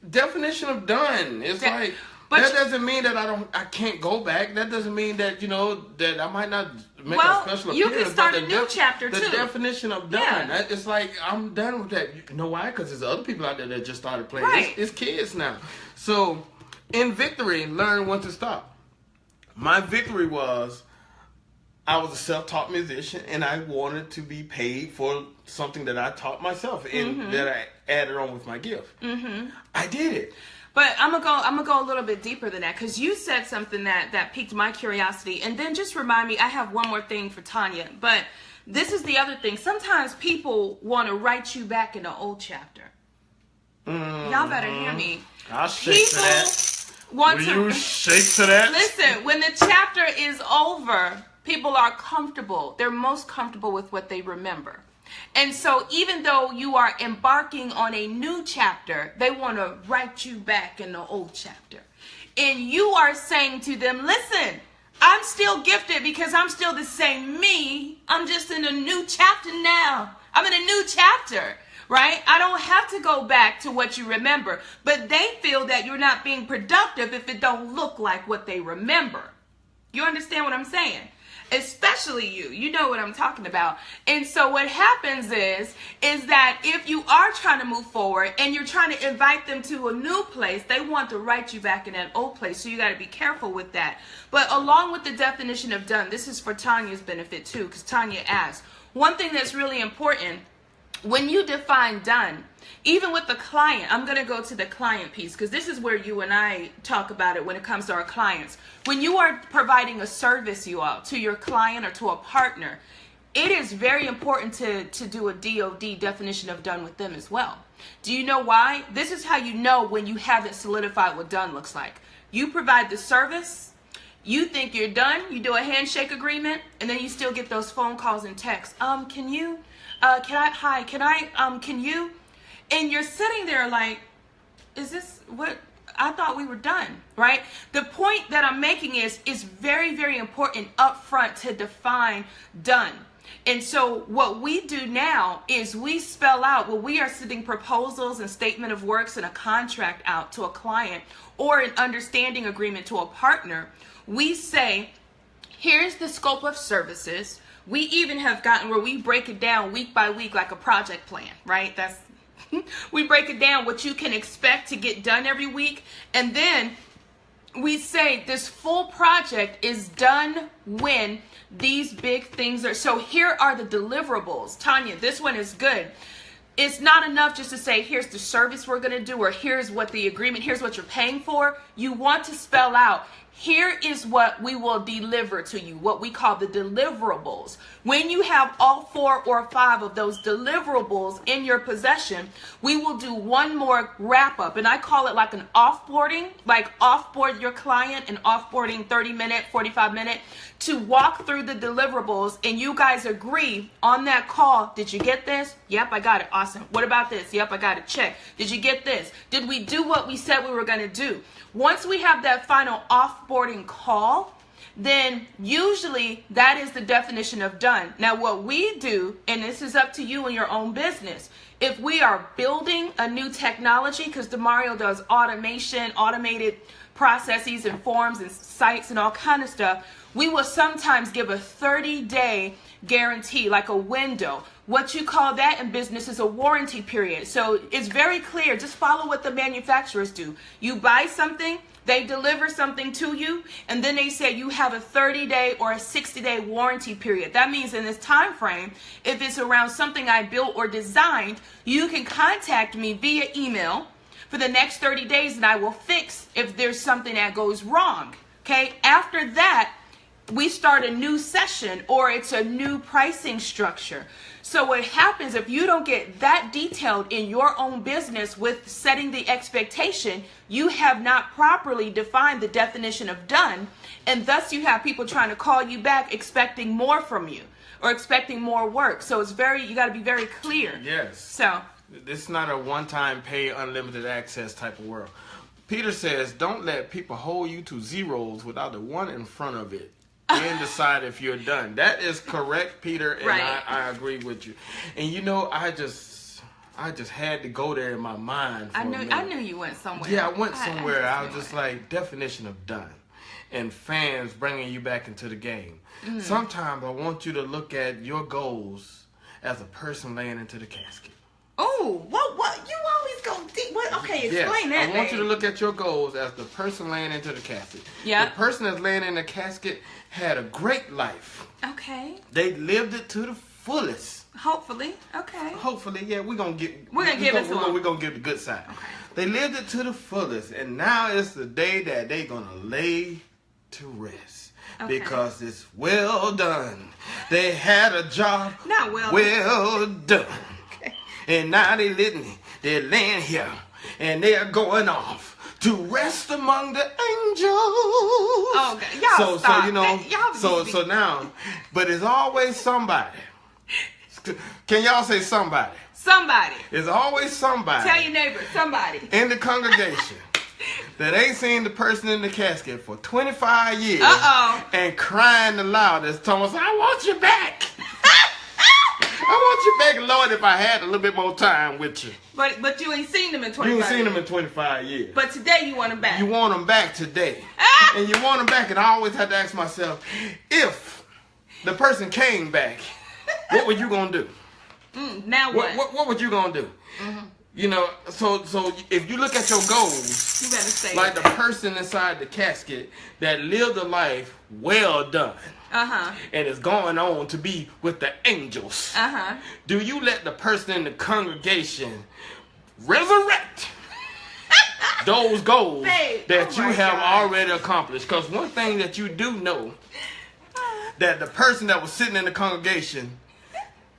Definition of done. It's like, that doesn't mean that I can't go back. That doesn't mean that, that I might not make a special appearance. You can start a new chapter too. The definition of done. Yeah. It's like, I'm done with that. You know why? Because there's other people out there that just started playing. Right. It's kids now. So, in victory, learn when to stop. My victory was I was a self-taught musician, and I wanted to be paid for something that I taught myself and that I added on with my gift. Mm-hmm. I did it. But I'm gonna go a little bit deeper than that, because you said something that piqued my curiosity. And then just remind me, I have one more thing for Tanya. But this is the other thing. Sometimes people want to write you back in the old chapter. Y'all better hear me. I'll shake to that. Will you shake to that? Listen, when the chapter is over, people are comfortable. They're most comfortable with what they remember. And so even though you are embarking on a new chapter, they want to write you back in the old chapter. And you are saying to them, listen, I'm still gifted because I'm still the same me. I'm just in a new chapter now. I'm in a new chapter, right? I don't have to go back to what you remember. But they feel that you're not being productive if it don't look like what they remember. You understand what I'm saying? Especially you. You know what I'm talking about. And so what happens is that if you are trying to move forward and you're trying to invite them to a new place, they want to write you back in that old place. So you got to be careful with that. But along with the definition of done, this is for Tanya's benefit too, because Tanya asked. One thing that's really important, when you define done, even with the client, I'm going to go to the client piece because this is where you and I talk about it when it comes to our clients. When you are providing a service, you all, to your client or to a partner, it is very important to do a DOD, definition of done, with them as well. Do you know why? This is how you know when you haven't solidified what done looks like. You provide the service, you think you're done, you do a handshake agreement, and then you still get those phone calls and texts. Can you? Can you? And you're sitting there like, is this what I thought we were done, right? The point that I'm making is very, very important up front to define done. And so what we do now is we spell out, when we are sending proposals and statement of works and a contract out to a client or an understanding agreement to a partner, we say, here's the scope of services. We even have gotten where we break it down week by week like a project plan, right? We break it down what you can expect to get done every week. And then we say this full project is done when these big things are. So here are the deliverables. Tanya, this one is good. It's not enough just to say, here's the service we're going to do, or here's what the agreement, here's what you're paying for. You want to spell out, here is what we will deliver to you, what we call the deliverables. When you have all 4 or 5 of those deliverables in your possession, we will do one more wrap up. And I call it like an offboarding, like offboard your client, an offboarding 30-minute, 45-minute, to walk through the deliverables. And you guys agree on that call. Did you get this? Yep, I got it. Awesome. What about this? Yep, I got it. Check. Did you get this? Did we do what we said we were going to do? Once we have that final offboarding call, then usually that is the definition of done. Now what we do, and this is up to you in your own business, if we are building a new technology, because Demario does automation, automated processes and forms and sites and all kind of stuff, we will sometimes give a 30-day guarantee, like a window. What you call that in business is a warranty period. So it's very clear. Just follow what the manufacturers do. You buy something, they deliver something to you, and then they say you have a 30-day or a 60-day warranty period. That means in this time frame, if it's around something I built or designed, you can contact me via email for the next 30 days and I will fix if there's something that goes wrong. Okay? After that, we start a new session or it's a new pricing structure. So what happens if you don't get that detailed in your own business with setting the expectation, you have not properly defined the definition of done, and thus you have people trying to call you back expecting more from you or expecting more work. So it's you got to be very clear. Yes. So this is not a one-time pay unlimited access type of world. Peter says, don't let people hold you to zeros without the one in front of it. Then decide if you're done. That is correct, Peter, and right. I agree with you. And you know, I just had to go there in my mind for a minute. I knew you went somewhere. Yeah, I went somewhere. I was just like, definition of done. And fans bringing you back into the game. Mm. Sometimes I want you to look at your goals as a person laying into the casket. Oh, what? You always go deep. What? Okay, explain that. I want you to look at your goals as the person laying into the casket. Yeah. The person that's laying in the casket had a great life. Okay. They lived it to the fullest. Hopefully. Okay. Hopefully, yeah. We're gonna give it the good side. Okay. They lived it to the fullest, and now it's the day that they're gonna lay to rest. Okay. Because it's well done. They had a job. Not well done. And now they're laying here, and they are going off to rest among the angels. Oh, okay. Y'all stop. So you know, so now, but it's always somebody. Can y'all say somebody? Somebody. There's always somebody. Tell your neighbor, somebody in the congregation that ain't seen the person in the casket for 25 years. And crying the loudest, Thomas, I want you back. I want you begging, Lord, if I had a little bit more time with you. But you ain't seen them in 25 You ain't seen years. them in 25 years. But today you want them back. You want them back today. And you want them back, and I always have to ask myself, if the person came back, what were you going to do? Now what? What would you going to do? Mm-hmm. You know, so if you look at your goals, You better say like the that. person inside the casket that lived a life well done, and is going on to be with the angels, do you let the person in the congregation resurrect those goals that you have already accomplished? Because one thing that you do know, that the person that was sitting in the congregation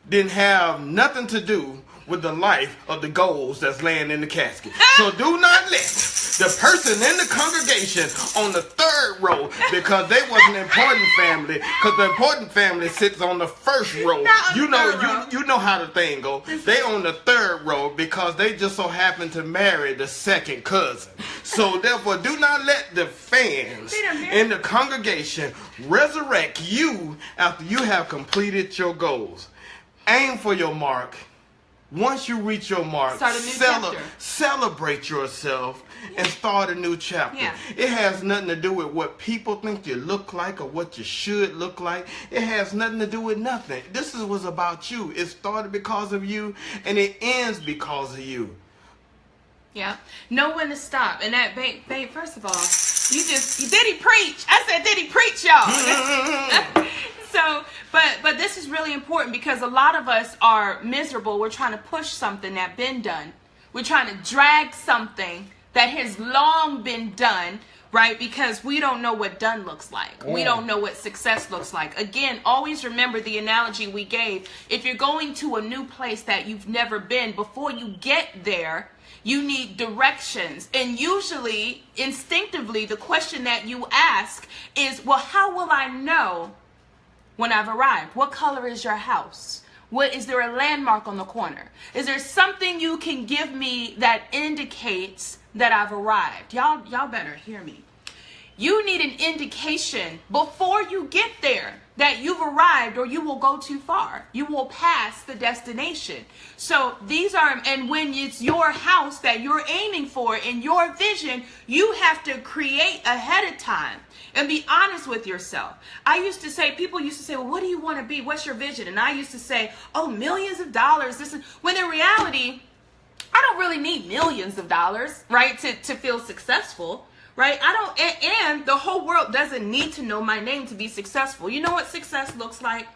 didn't have nothing to do with the life of the goals that's laying in the casket. So do not let the person in the congregation on the third row, because they was an important family, because the important family sits on the first row. You know how the thing go. They on the third row because they just so happen to marry the second cousin. So therefore, do not let the fans in the congregation resurrect you after you have completed your goals. Aim for your mark. Once you reach your mark, celebrate yourself and start a new chapter. Yeah. It has nothing to do with what people think you look like or what you should look like. It has nothing to do with nothing. This was about you. It started because of you, and it ends because of you. Yeah. Know when to stop. And that, babe, first of all, did he preach? I said, did he preach, y'all? So, but this is really important, because a lot of us are miserable. We're trying to push something that's been done. We're trying to drag something that has long been done, right? Because we don't know what done looks like. We don't know what success looks like. Again, always remember the analogy we gave. If you're going to a new place that you've never been, before you get there, you need directions. And usually, instinctively, the question that you ask is, well, how will I know when I've arrived? What color is your house? Is there a landmark on the corner? Is there something you can give me that indicates that I've arrived? Y'all better hear me. You need an indication before you get there that you've arrived, or you will go too far. You will pass the destination. So and when it's your house that you're aiming for in your vision, you have to create ahead of time and be honest with yourself. People used to say, well, what do you want to be? What's your vision? And I used to say, oh, millions of dollars. When in reality, I don't really need millions of dollars, right, to feel successful. Right? And the whole world doesn't need to know my name to be successful. You know what success looks like?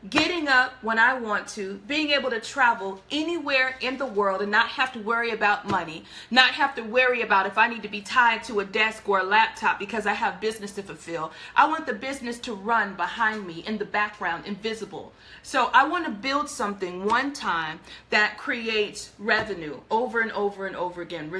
Getting up when I want to, being able to travel anywhere in the world and not have to worry about money, not have to worry about if I need to be tied to a desk or a laptop because I have business to fulfill. I want the business to run behind me in the background, invisible. So I want to build something one time that creates revenue over and over and over again,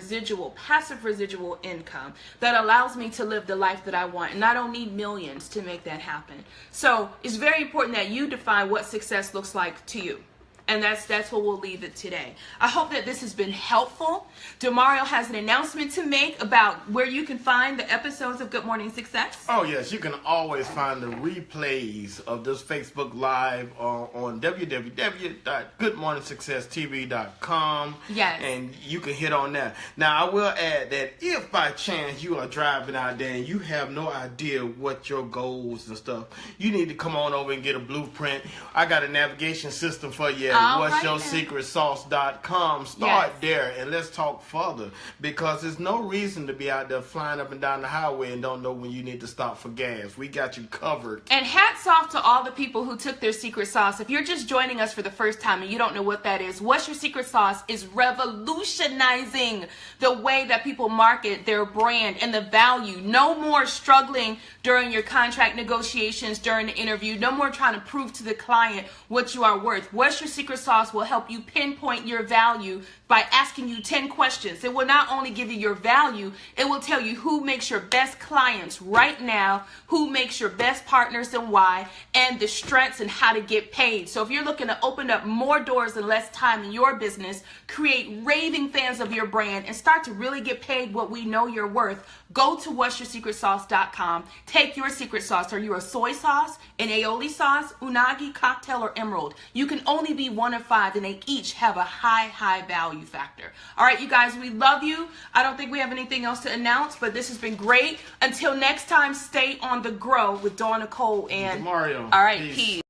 passive residual income that allows me to live the life that I want. And I don't need millions to make that happen. So it's very important that you define what success looks like to you. And that's what we'll leave it today. I hope that this has been helpful. Demario has an announcement to make about where you can find the episodes of Good Morning Success. Oh, yes. You can always find the replays of this Facebook Live on www.goodmorningsuccesstv.com. Yes. And you can hit on that. Now, I will add that if by chance you are driving out there and you have no idea what your goals and stuff, you need to come on over and get a blueprint. I got a navigation system for you. what'sYourSecretSauce.com. Start there and let's talk further, because there's no reason to be out there flying up and down the highway and don't know when you need to stop for gas. We got you covered. And hats off to all the people who took their secret sauce. If you're just joining us for the first time and you don't know what that is, What's Your Secret Sauce is revolutionizing the way that people market their brand and the value. No more struggling during your contract negotiations, during the interview. No more trying to prove to the client what you are worth. What's Your Secret Sauce will help you pinpoint your value by asking you 10 questions. It will not only give you your value, it will tell you who makes your best clients right now, who makes your best partners and why, and the strengths and how to get paid. So if you're looking to open up more doors in less time in your business, create raving fans of your brand, and start to really get paid what we know you're worth, go to what'sYourSecretSauce.com. Take your secret sauce. Are you a soy sauce, an aioli sauce, unagi, cocktail, or emerald? You can only be 1 and 5, and they each have a high value factor. All right, you guys, we love you. I don't think we have anything else to announce, but this has been great. Until next time, stay on the grow with Dawn, Nicole, and Demario. All right, Peace. peace.